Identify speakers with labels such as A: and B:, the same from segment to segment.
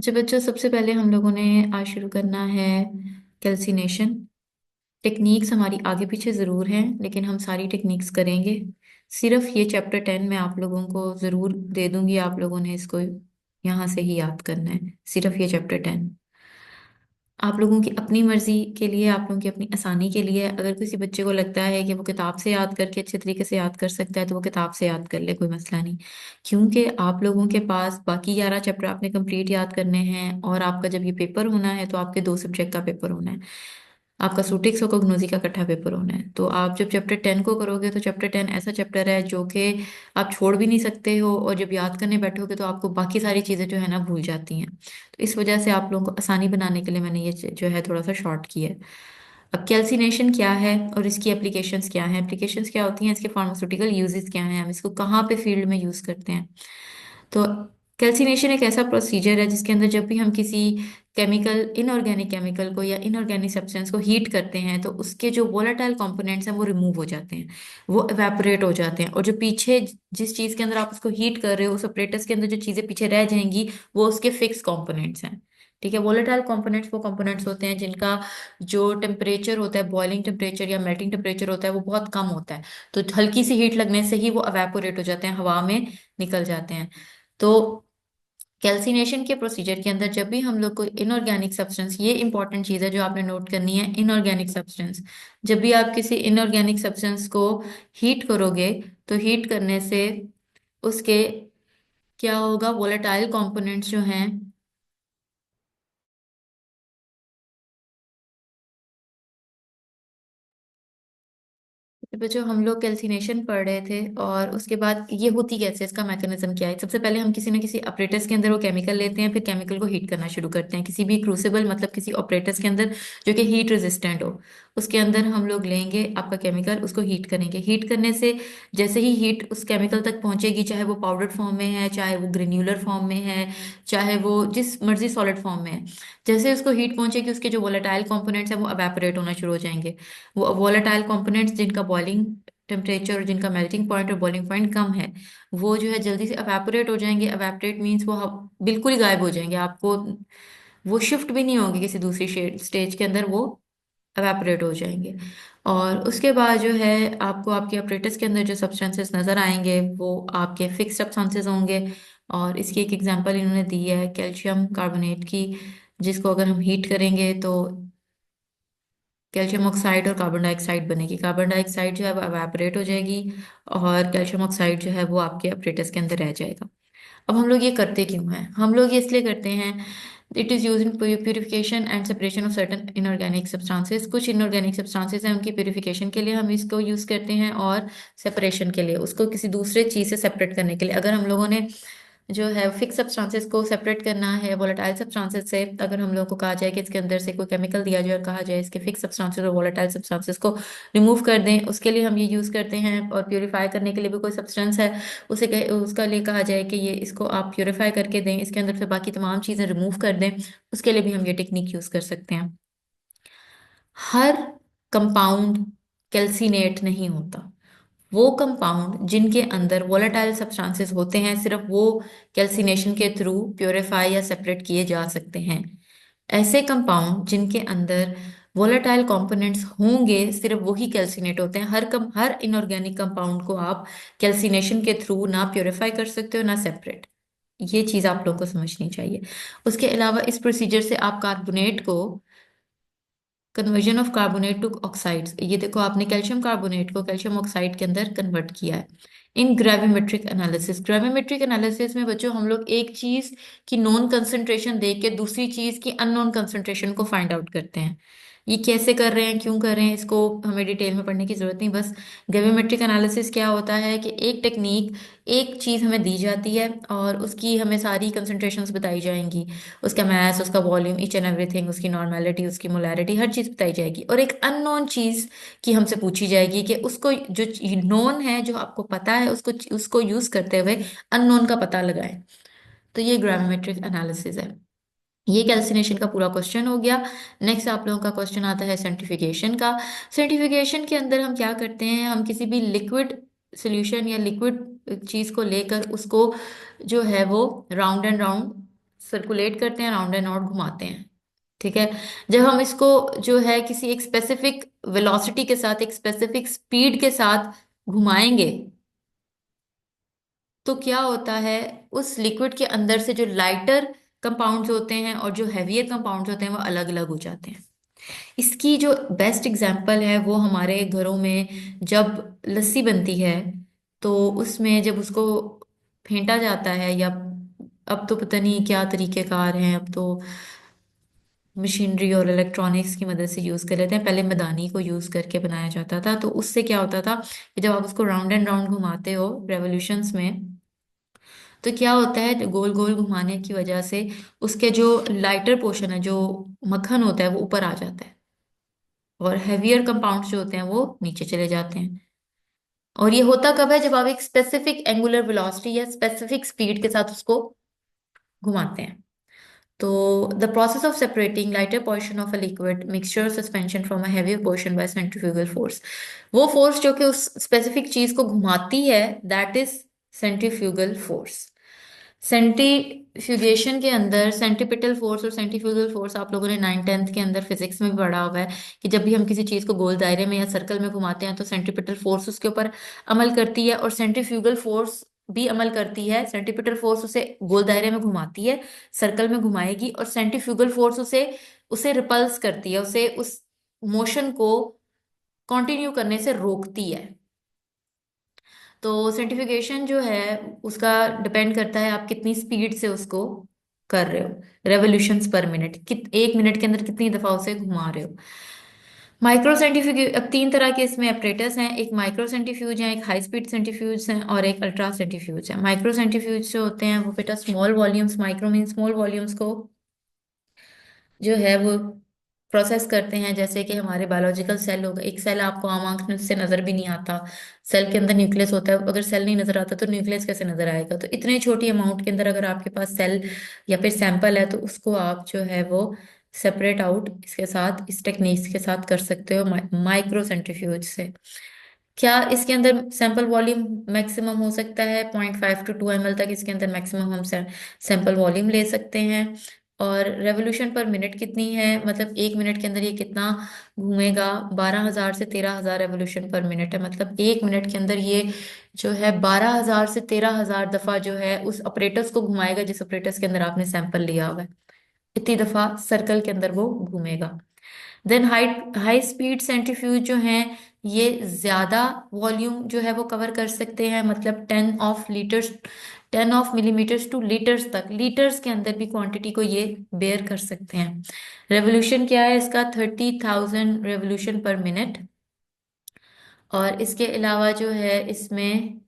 A: अच्छा बच्चों, सबसे पहले हम लोगों ने आज शुरू करना है कैल्सिनेशन। टेक्निक्स हमारी आगे पीछे ज़रूर हैं, लेकिन हम सारी टेक्निक्स करेंगे। सिर्फ ये चैप्टर 10 मैं आप लोगों को ज़रूर दे दूंगी, आप लोगों ने इसको यहाँ से ही याद करना है। सिर्फ ये चैप्टर 10 आप लोगों की अपनी मर्जी के लिए, आप लोगों की अपनी आसानी के लिए। अगर किसी बच्चे को लगता है कि वो किताब से याद करके अच्छे तरीके से याद कर सकता है तो वो किताब से याद कर ले, कोई मसला नहीं। क्योंकि आप लोगों के पास बाकी 11 चैप्टर आपने कंप्लीट याद करने हैं, और आपका जब ये पेपर होना है तो आपके 2 सब्जेक्ट का पेपर होना है। आपका सूटिक्स और कोग्नोसी का इकट्ठा पेपर होना है। तो आप जब चैप्टर 10 को करोगे तो चैप्टर 10 ऐसा चैप्टर है जो कि आप छोड़ भी नहीं सकते हो, और जब याद करने बैठोगे तो आपको बाकी सारी चीज़ें जो है ना भूल जाती हैं। तो इस वजह से आप लोगों को आसानी बनाने के लिए मैंने ये जो है थोड़ा सा शॉर्ट किया है। अब कैल्सिनेशन क्या है और इसकी एप्लीकेशंस क्या हैं, एप्लीकेशंस क्या होती हैं, इसके फार्मास्यूटिकल यूजेस क्या हैं, हम इसको कहाँ पे फील्ड में यूज़ करते हैं। तो कैल्सिनेशन एक ऐसा प्रोसीजर है जिसके अंदर जब भी हम किसी केमिकल, इनऑर्गेनिक केमिकल को या इनऑर्गेनिक सब्सटेंस को हीट करते हैं तो उसके जो वोलेटाइल कंपोनेंट्स हैं वो रिमूव हो जाते हैं, वो एवेपोरेट हो जाते हैं। और जो पीछे जिस चीज़ के अंदर आप उसको हीट कर रहे हो, उस ऑपरेटस के अंदर जो चीज़ें पीछे रह जाएंगी वो उसके फिक्स कंपोनेंट्स हैं। ठीक है, वोलेटाइल कंपोनेंट्स वो कंपोनेंट्स होते हैं जिनका जो टेम्परेचर होता है, बॉइलिंग टेम्परेचर या मेल्टिंग टेम्परेचर होता है, वो बहुत कम होता है। तो हल्की सी हीट लगने से ही वो एवेपोरेट हो जाते हैं, हवा में निकल जाते हैं। तो कैल्सिनेशन के प्रोसीजर के अंदर जब भी हम लोग कोई इनऑर्गेनिक सब्सटेंस, ये इंपॉर्टेंट चीज़ है जो आपने नोट करनी है, इनऑर्गेनिक सब्सटेंस। जब भी आप किसी इनऑर्गेनिक सब्सटेंस को हीट करोगे तो हीट करने से उसके क्या होगा, वोलेटाइल कंपोनेंट्स जो हैं, बच्चों हम लोग कैल्सिनेशन पढ़ रहे थे और उसके बाद ये होती कैसे, इसका मैकेनिज्म क्या है। सबसे पहले हम किसी न किसी ऑपरेटर्स के अंदर वो केमिकल लेते हैं, फिर केमिकल को हीट करना शुरू करते हैं किसी भी क्रूसिबल, मतलब किसी ऑपरेटर्स के अंदर जो कि हीट रेजिस्टेंट हो। उसके अंदर हम लोग लेंगे आपका केमिकल, उसको हीट करेंगे। हीट करने से जैसे ही हीट उस केमिकल तक पहुंचेगी, चाहे वो पाउडर फॉर्म में है, चाहे वो ग्रेन्युलर फॉर्म में है, चाहे वो जिस मर्जी सॉलिड फॉर्म में है, जैसे उसको हीट पहुंचेगी उसके जो वोलेटाइल कंपोनेंट्स हैं वो अवेपोरेट होना शुरू हो जाएंगे। वो वोलेटाइल कंपोनेंट्स जिनका बॉइलिंग टेम्परेचर और जिनका मेल्टिंग पॉइंट और बॉइलिंग पॉइंट कम है, वो जो है जल्दी से अवेपोरेट हो जाएंगे। अवेपोरेट मीन्स वो बिल्कुल ही गायब हो जाएंगे, आपको वो शिफ्ट भी नहीं होंगे किसी दूसरी स्टेज के अंदर, वो अवेपोरेट हो जाएंगे। और उसके बाद जो है आपको आपके ऑपरेटर्स के अंदर जो सब्सटेंसेस नजर आएंगे वो आपके फिक्स सब्सटेंसेस होंगे। और इसकी एक एग्जांपल इन्होंने दी है कैल्शियम कार्बोनेट की, जिसको अगर हम हीट करेंगे तो कैल्शियम ऑक्साइड और कार्बन डाइऑक्साइड बनेगी। कार्बन डाइऑक्साइड जो है वो एवापोरेट हो जाएगी, और कैल्शियम ऑक्साइड जो है वो आपके अपरेटस के अंदर रह जाएगा। अब हम लोग ये करते क्यों हैं, हम लोग ये इसलिए करते हैं, it is use in purification and separation of certain inorganic substances. कुछ इनऑर्गेनिक सब्सटेंसेस हैं, उनकी प्यूरिफिकेशन के लिए हम इसको यूज़ करते हैं, और सेपरेशन के लिए, उसको किसी दूसरे चीज़ से सेपरेट करने के लिए। अगर हम लोगों ने जो है फिक्स सब्सटेंसेस को सेपरेट करना है वोलेटाइल सब्सटेंसेस से, अगर हम लोगों को कहा जाए कि इसके अंदर से कोई केमिकल दिया जाए और कहा जाए इसके फिक्स सब्सटेंसेस और वोलेटाइल सब्सटेंसेस को रिमूव कर दें, उसके लिए हम ये यूज़ करते हैं। और प्योरीफाई करने के लिए भी कोई सब्सटेंस है, उसका लिए कहा जाए कि ये इसको आप प्योरीफाई करके दें, इसके अंदर से बाकी तमाम चीज़ें रिमूव कर दें, उसके लिए भी हम ये टेक्निक यूज़ कर सकते हैं। हर कंपाउंड कैल्सिनेट नहीं होता। वो कंपाउंड जिनके अंदर वोलेटाइल सब्सटेंसेस होते हैं, सिर्फ वो कैल्सिनेशन के थ्रू प्योरीफाई या सेपरेट किए जा सकते हैं। ऐसे कंपाउंड जिनके अंदर वोलेटाइल कंपोनेंट्स होंगे, सिर्फ वही कैल्सिनेट होते हैं। हर इनऑर्गेनिक कंपाउंड को आप कैल्सिनेशन के थ्रू ना प्योरीफाई कर सकते हो ना सेपरेट। ये चीज़ आप लोग को समझनी चाहिए। उसके अलावा इस प्रोसीजर से आप कार्बोनेट को, conversion of carbonate to oxides, ये देखो आपने कैल्शियम कार्बोनेट को कैल्शियम ऑक्साइड के अंदर कन्वर्ट किया है। In gravimetric analysis, gravimetric analysis में बच्चों हम लोग एक चीज की नॉन कंसंट्रेशन देख के दूसरी चीज की अननोन कंसंट्रेशन को फाइंड आउट करते हैं। ये कैसे कर रहे हैं, क्यों कर रहे हैं, इसको हमें डिटेल में पढ़ने की जरूरत नहीं। बस ग्रेविमेट्रिक एनालिसिस क्या होता है कि एक टेक्निक, एक चीज हमें दी जाती है और उसकी हमें सारी कंसंट्रेशंस बताई जाएंगी, उसका मास, उसका वॉल्यूम, ईच एंड एवरीथिंग, उसकी नॉर्मेलिटी, उसकी मोलैरिटी, हर चीज़ बताई जाएगी। और एक अननोन चीज़ की हमसे पूछी जाएगी कि उसको, जो नोन है, जो आपको पता है, उसको उसको यूज़ करते हुए अननोन का पता लगाएं। तो ये ग्राविमेट्रिक एनालिसिस है। ये कैल्सिनेशन का पूरा क्वेश्चन हो गया। नेक्स्ट आप लोगों का क्वेश्चन आता है सेंट्रीफिकेशन का। सेंट्रीफिकेशन के अंदर हम क्या करते हैं, हम किसी भी लिक्विड सोल्यूशन या लिक्विड चीज को लेकर उसको जो है वो राउंड एंड राउंड सर्कुलेट करते हैं, राउंड एंड आउट घुमाते हैं। ठीक है। जब हम इसको जो है किसी एक स्पेसिफिक वेलोसिटी के साथ, एक स्पेसिफिक स्पीड के साथ घुमाएंगे, तो क्या होता है, उस लिक्विड के अंदर से जो लाइटर कंपाउंड्स होते हैं और जो हैवियर कंपाउंड्स होते हैं वो अलग अलग हो जाते हैं। इसकी जो बेस्ट एग्जांपल है वो हमारे घरों में जब लस्सी बनती है, तो उसमें जब उसको फेंटा जाता है, या अब तो पता नहीं क्या तरीकेकार हैं, अब तो मशीनरी और इलेक्ट्रॉनिक्स की मदद से यूज कर लेते हैं, पहले मैदानी को यूज करके बनाया जाता था। तो उससे क्या होता था कि जब आप उसको राउंड एंड राउंड घुमाते हो रेवोल्यूशंस में, तो क्या होता है, गोल गोल घुमाने की वजह से उसके जो लाइटर पोर्शन है, जो मक्खन होता है, वो ऊपर आ जाता है, और हैवियर कंपाउंड्स जो होते हैं वो नीचे चले जाते हैं। और ये होता कब है, जब आप एक स्पेसिफिक एंगुलर वेलोसिटी या स्पेसिफिक स्पीड के साथ उसको घुमाते हैं। तो the process of separating lighter portion of a liquid mixture suspension from a heavier portion by centrifugal force, वो फोर्स जो कि उस स्पेसिफिक चीज को घुमाती है, that is centrifugal force. Centrifugation के अंदर सेंट्रीपिटल फोर्स और सेंट्रीफ्यूगल फोर्स आप लोगों ने 9th 10th के अंदर फिजिक्स में भी पढ़ा हुआ है, कि जब भी हम किसी चीज को गोल दायरे में या सर्कल में घुमाते हैं तो सेंट्रीपिटल फोर्स उसके ऊपर अमल करती है, और सेंट्रीफ्यूगल फोर्स भी अमल करती है। सेंट्रीपिटल फोर्स उसे गोल दायरे में घुमाती है, सर्कल में घुमाएगी, और सेंट्रीफ्यूगल फोर्स उसे उसे रिपल्स करती है, उसे उस मोशन को कंटिन्यू करने से रोकती है। तो सेंट्रीफ्यूगेशन जो है उसका डिपेंड करता है आप कितनी स्पीड से उसको कर रहे हो, रेवोल्यूशंस पर मिनट, एक मिनट के अंदर कितनी दफा उसे घुमा रहे हो। माइक्रो सेंट्रीफ्यूज, अब तीन तरह के इसमें अपरेटर्स हैं, एक माइक्रो सेंट्रीफ्यूज है, एक हाई स्पीड सेंट्रीफ्यूज है, और एक अल्ट्रा सेंट्रीफ्यूज है। माइक्रो सेंट्रीफ्यूज जो होते हैं वो बेटा small volumes, micro mean small volumes को जो है वो प्रोसेस करते हैं। जैसे कि हमारे बायोलॉजिकल सेल होगा, एक सेल आपको आम आंख से नजर भी नहीं आता, सेल के अंदर न्यूक्लियस होता है, अगर सेल नहीं नजर आता तो न्यूक्लियस कैसे नजर आएगा। तो इतने छोटी अमाउंट के अंदर अगर आपके पास सेल या फिर सैंपल है, तो उसको आप जो है वो सेपरेट आउट इसके साथ, इस टेक्निक्स के साथ कर सकते हो, माइक्रो सेंट्रीफ्यूज से। क्या इसके अंदर सैंपल वॉल्यूम मैक्सिमम हो सकता है 0.5 to 2 ml तक, इसके अंदर मैक्सिमम हम सैंपल वॉल्यूम ले सकते हैं। और रेवोल्यूशन पर मिनट कितनी है, मतलब एक मिनट के अंदर ये कितना घूमेगा, 12,000 से 13,000 रेवोल्यूशन पर मिनट है। मतलब एक मिनट के अंदर ये जो है 12,000 से 13,000 दफा जो है उस ऑपरेटर्स को घुमाएगा, जिस ऑपरेटर्स के अंदर आपने सैंपल लिया हुआ है, इतनी दफा सर्कल के अंदर वो घूमेगा। Then high high speed centrifuge जो हैं, ये ज्यादा वॉल्यूम जो है वो कवर कर सकते हैं, मतलब 10 of liters, 10 of millimeters to litres तक, लीटर्स के अंदर भी क्वांटिटी को ये बेयर कर सकते हैं। रेवोल्यूशन क्या है इसका, 30,000 रेवोल्यूशन पर मिनट। और इसके अलावा जो है इसमें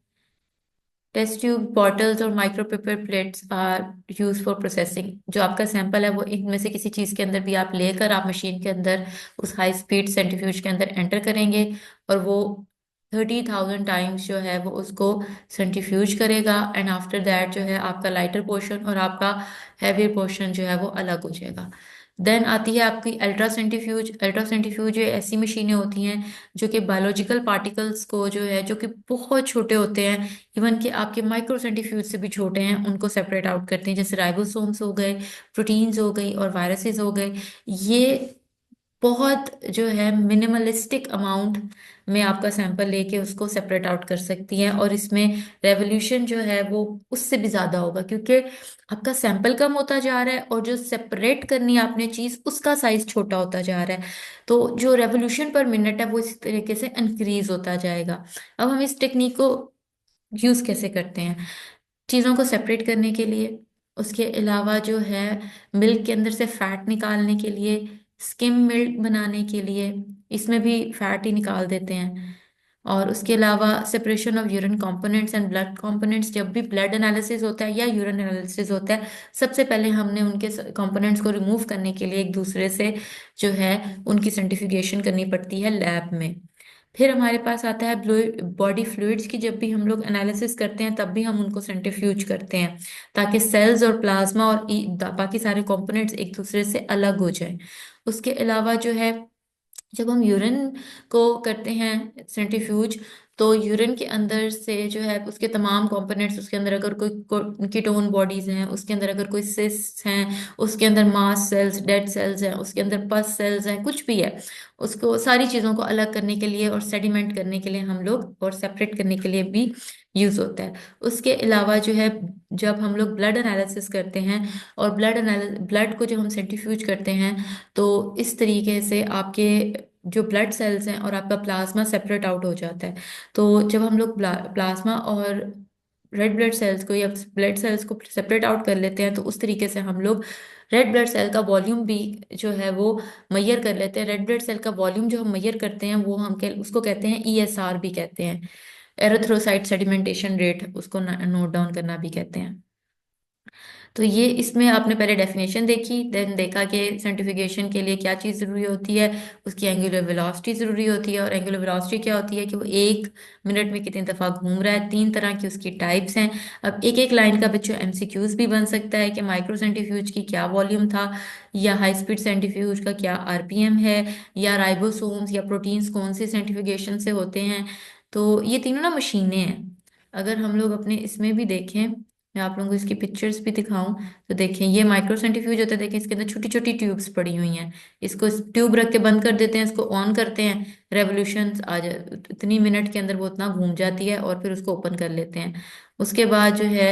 A: टेस्ट ट्यूब, बॉटल्स और micropaper plates are used for processing. जो आपका सैंपल है वो इनमें से किसी चीज के अंदर भी आप लेकर आप मशीन के अंदर उस हाई स्पीड सेंट्रीफ्यूज के अंदर एंटर करेंगे, और वो 30,000 टाइम्स जो है वो उसको सेंट्रीफ्यूज करेगा, एंड आफ्टर दैट जो है आपका लाइटर पोर्शन और आपका हैवी पोर्शन जो है वो अलग हो जाएगा। देन आती है आपकी अल्ट्रा सेंट्रीफ्यूज। अल्ट्रा सेंट्रीफ्यूज ये ऐसी मशीनें होती हैं जो कि बायोलॉजिकल पार्टिकल्स को जो है, जो कि बहुत छोटे होते हैं, इवन कि आपके माइक्रो सेंट्रीफ्यूज से भी छोटे हैं, उनको सेपरेट आउट करते हैं। जैसे राइबोसोम्स हो गए, प्रोटीन्स हो गई और वायरसेस हो गए। ये बहुत जो है मिनिमलिस्टिक अमाउंट में आपका सैंपल लेके उसको सेपरेट आउट कर सकती हैं, और इसमें रेवोल्यूशन जो है वो उससे भी ज्यादा होगा, क्योंकि आपका सैंपल कम होता जा रहा है और जो सेपरेट करनी है आपने चीज उसका साइज छोटा होता जा रहा है। तो जो रेवोल्यूशन पर मिनट है वो इस तरीके से इंक्रीज होता जाएगा। अब हम इस टेक्निक को यूज कैसे करते हैं, चीज़ों को सेपरेट करने के लिए, उसके अलावा जो है मिल्क के अंदर से फैट निकालने के लिए, स्किम मिल्क बनाने के लिए, इसमें भी फैट ही निकाल देते हैं। और उसके अलावा separation of urine components and blood components, जब भी ब्लड एनालिसिस होता है या यूरिन एनालिसिस होता है, सबसे पहले हमने उनके कंपोनेंट्स को रिमूव करने के लिए एक दूसरे से जो है उनकी सेंटिफिकेशन करनी पड़ती है लैब में। फिर हमारे पास आता है बॉडी फ्लूइड्स की, जब भी हम लोग एनालिसिस करते हैं तब भी हम उनको सेंट्रीफ्यूज करते हैं, ताकि सेल्स और प्लाज्मा और बाकी सारे कंपोनेंट्स एक दूसरे से अलग हो जाएं। उसके अलावा जो है जब हम यूरिन को करते हैं सेंट्रीफ्यूज, तो यूरिन के अंदर से जो है उसके तमाम कंपोनेंट्स, उसके अंदर अगर कोई कीटोन बॉडीज हैं, उसके अंदर अगर कोई सिस्ट्स हैं, उसके अंदर मास सेल्स, डेड सेल्स हैं, उसके अंदर पस सेल्स हैं, कुछ भी है, उसको सारी चीज़ों को अलग करने के लिए और सेडिमेंट करने के लिए हम लोग, और सेपरेट करने के लिए भी यूज होता है। उसके अलावा जो है, जब हम लोग ब्लड एनालिसिस करते हैं, और ब्लड को जब हम सेंट्रीफ्यूज करते हैं, तो इस तरीके से आपके जो ब्लड सेल्स हैं और आपका प्लाज्मा सेपरेट आउट हो जाता है। तो जब हम लोग प्लाज्मा और रेड ब्लड सेल्स को या ब्लड सेल्स को सेपरेट आउट कर लेते हैं, तो उस तरीके से हम लोग रेड ब्लड सेल का वॉल्यूम भी जो है वो मैयर कर लेते हैं। रेड ब्लड सेल का वॉल्यूम जो हम मैयर करते हैं वो उसको कहते हैं ईएसआर भी कहते हैं, एरिथ्रोसाइट सेडिमेंटेशन रेट, उसको नोट डाउन करना भी कहते हैं। तो ये इसमें आपने पहले डेफिनेशन देखी, देन देखा कि सर्टिफिकेशन के लिए क्या चीज़ ज़रूरी होती है, उसकी एंगुलर वेलोसिटी ज़रूरी होती है। और एंगुलर वेलोसिटी क्या होती है कि वो 1 मिनट में कितनी दफ़ा घूम रहा है। 3 तरह की उसकी टाइप्स हैं। अब एक एक लाइन का बच्चों एमसीक्यूज भी बन सकता है कि माइक्रो सेंट्रीफ्यूज की क्या वॉल्यूम था, या हाई स्पीड सेंट्रीफ्यूज का क्या आरपीएम है, या राइबोसोम्स या प्रोटीन्स कौन से सेंट्रीफ्यूगेशन से होते हैं। तो ये तीनों ना मशीनें हैं। अगर हम लोग अपने इसमें भी देखें, मैं आप लोगों को इसकी पिक्चर्स भी दिखाऊं, तो देखें ये माइक्रो सेंट्रीफ्यूज होता है। देखें इसके अंदर छोटी छोटी ट्यूब्स पड़ी हुई हैं। इसको ट्यूब रख के बंद कर देते हैं, इसको ऑन करते हैं, रेवोल्यूशन आ जाए, इतनी मिनट के अंदर वो उतना घूम जाती है, और फिर उसको ओपन कर लेते हैं। उसके बाद जो है,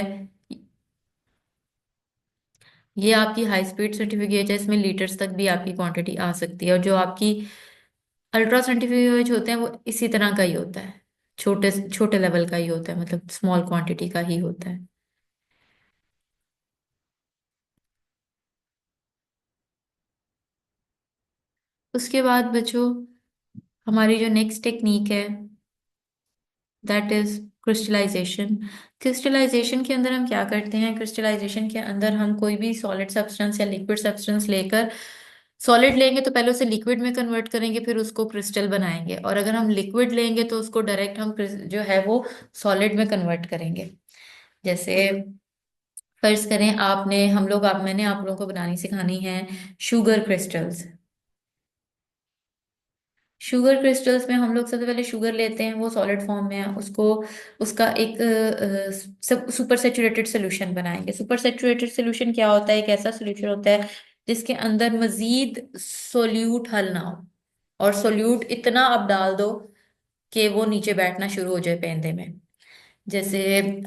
A: ये आपकी हाई स्पीड सेंट्रीफ्यूगेज है, इसमें लीटर्स तक भी आपकी क्वांटिटी आ सकती है। और जो आपकी अल्ट्रा सेंट्रीफ्यूगेज होते हैं वो इसी तरह का ही होता है, छोटे छोटे लेवल का ही होता है, मतलब स्मॉल क्वांटिटी का ही होता है। उसके बाद बच्चों, हमारी जो नेक्स्ट टेक्निक है, दैट इज क्रिस्टलाइजेशन। क्रिस्टलाइजेशन के अंदर हम क्या करते हैं, क्रिस्टलाइजेशन के अंदर हम कोई भी सॉलिड सब्सटेंस या लिक्विड सब्सटेंस लेकर, सॉलिड लेंगे तो पहले उसे लिक्विड में कन्वर्ट करेंगे, फिर उसको क्रिस्टल बनाएंगे। और अगर हम लिक्विड लेंगे तो उसको डायरेक्ट हम जो है वो सॉलिड में कन्वर्ट करेंगे। जैसे फर्ज करें आपने, हम लोग आप मैंने आप लोगों को बनानी सिखानी है शुगर क्रिस्टल्स। शुगर क्रिस्टल्स में हम लोग सबसे पहले शुगर लेते हैं, वो सॉलिड फॉर्म में है, उसको उसका एक सब सुपर सेचुरेटेड सोल्यूशन बनाएंगे। सुपर सेचुरेटेड सोल्यूशन क्या होता है, एक ऐसा सोल्यूशन होता है जिसके अंदर मजीद सोल्यूट हल ना हो, और सोल्यूट इतना आप डाल दो कि वो नीचे बैठना शुरू हो जाए पेंदे में। जैसे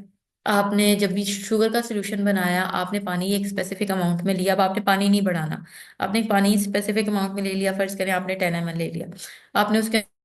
A: आपने जब भी शुगर का सोल्यूशन बनाया, आपने पानी एक स्पेसिफिक अमाउंट में लिया। अब आपने पानी नहीं बढ़ाना, आपने पानी स्पेसिफिक अमाउंट में ले लिया, फर्ज करें आपने 10 ml ले लिया। आपने उसके